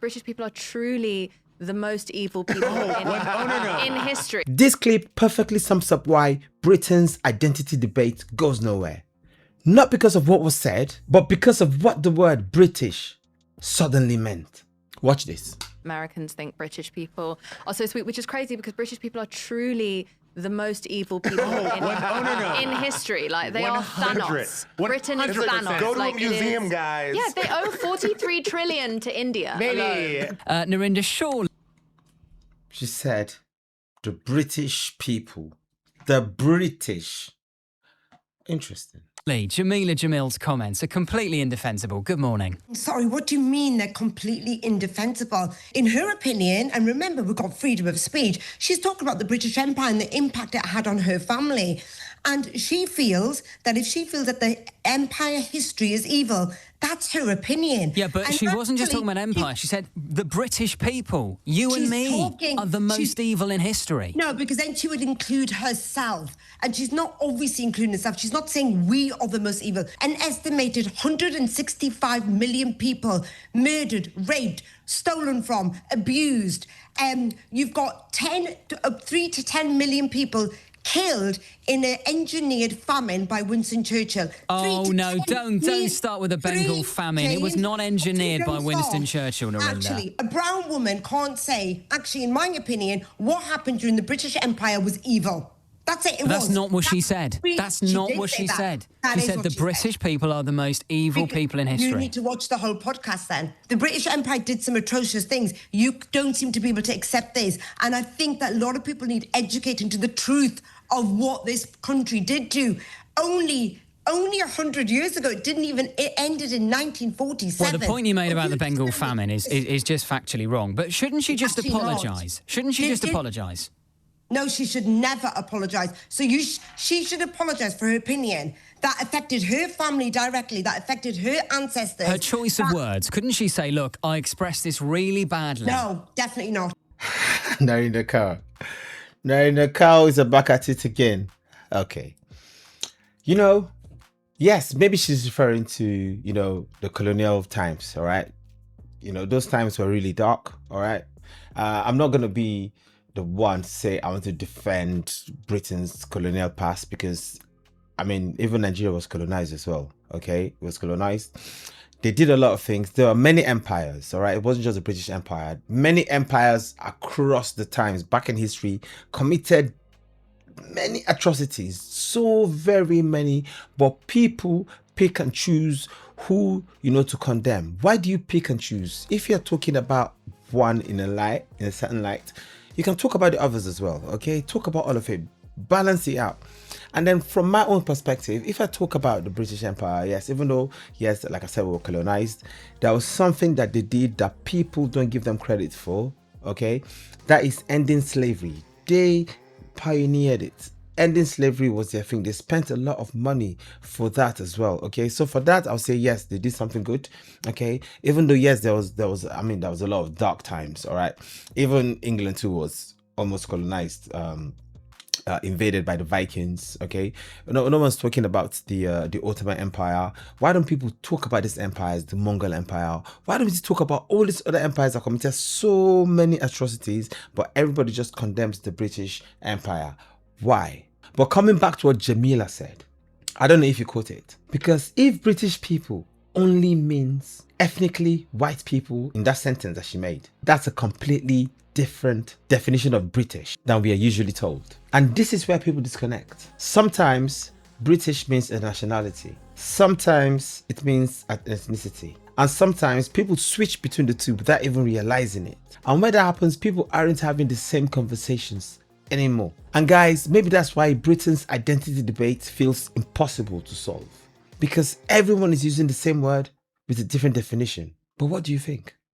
British people are truly the most evil people in history. This clip perfectly sums up why Britain's identity debate goes nowhere. Not because of what was said, but because of what the word British suddenly meant. Watch this. Americans think British people are so sweet, which is crazy because British people are truly the most evil people in history. Like, they are Thanos. Britain is Thanos. Go to like, a museum, guys. Yeah, they owe 43 trillion to India. Maybe. Narinder Shaw. She said, the British people. The British. Interesting. Jamila Jamil's comments are completely indefensible. Good morning. Sorry, what do you mean they're completely indefensible? In her opinion, and remember, we've got freedom of speech, she's talking about the British Empire and the impact it had on her family. And she feels that if she feels that the empire history is evil, that's her opinion. Yeah, but and she wasn't just talking about empire. She said the British people, you and me, are the most evil in history. No, because then she would include herself. And she's not obviously including herself. She's not saying we are the most evil. An estimated 165 million people murdered, raped, stolen from, abused. You've got 3 to 10 million people killed in an engineered famine by Winston Churchill. Oh, no, don't start with the Bengal famine. It was not engineered by Winston Churchill, Narinder. Actually, a brown woman can't say, actually, in my opinion, what happened during the British Empire was evil. That's it. That's not what she said. That's not what she said. She said the British people are the most evil people in history. You need to watch the whole podcast then. The British Empire did some atrocious things. You don't seem to be able to accept this. And I think that a lot of people need educating to the truth of what this country did to. Only 100 years ago, it ended in 1947. Well, the point you made about the Bengal famine is just factually wrong. But shouldn't she just apologise? Shouldn't she just apologise? No, she should never apologise. So she should apologise for her opinion. That affected her family directly. That affected her ancestors. Her choice of words. Couldn't she say, look, I expressed this really badly? No, definitely not. Narinder Kaur is back at it again. Okay. Yes, maybe she's referring to, the colonial times, all right? Those times were really dark, all right? I'm not going to be the one to say I want to defend Britain's colonial past because, even Nigeria was colonized as well, okay? It was colonized. They did a lot of things. There are many empires, all right? It wasn't just the British Empire. Many empires across the times, back in history, committed many atrocities, so very many, but people pick and choose who, to condemn. Why do you pick and choose? If you're talking about one in a certain light, you can talk about the others as well, okay? Talk about all of it, balance it out. And then from my own perspective, if I talk about the British Empire, yes, even though, yes, like I said, we were colonized, there was something that they did that people don't give them credit for, okay? That is ending slavery. They pioneered it. Ending slavery was their thing. They spent a lot of money for that as well, okay? So for that, I'll say, yes, they did something good, okay? Even though, yes, there was a lot of dark times, all right? Even England too was almost colonized, invaded by the Vikings, okay? No one's talking about the Ottoman Empire. Why don't people talk about this empire as the Mongol Empire? Why don't we talk about all these other empires that committed so many atrocities, but everybody just condemns the British Empire? Why? But coming back to what Jamila said, I don't know if you caught it. Because if British people only means ethnically white people in that sentence that she made, that's a completely different definition of British than we are usually told. And this is where people disconnect. Sometimes British means a nationality. Sometimes it means an ethnicity. And sometimes people switch between the two without even realizing it. And when that happens, people aren't having the same conversations anymore. And guys, maybe that's why Britain's identity debate feels impossible to solve. Because everyone is using the same word with a different definition. But what do you think?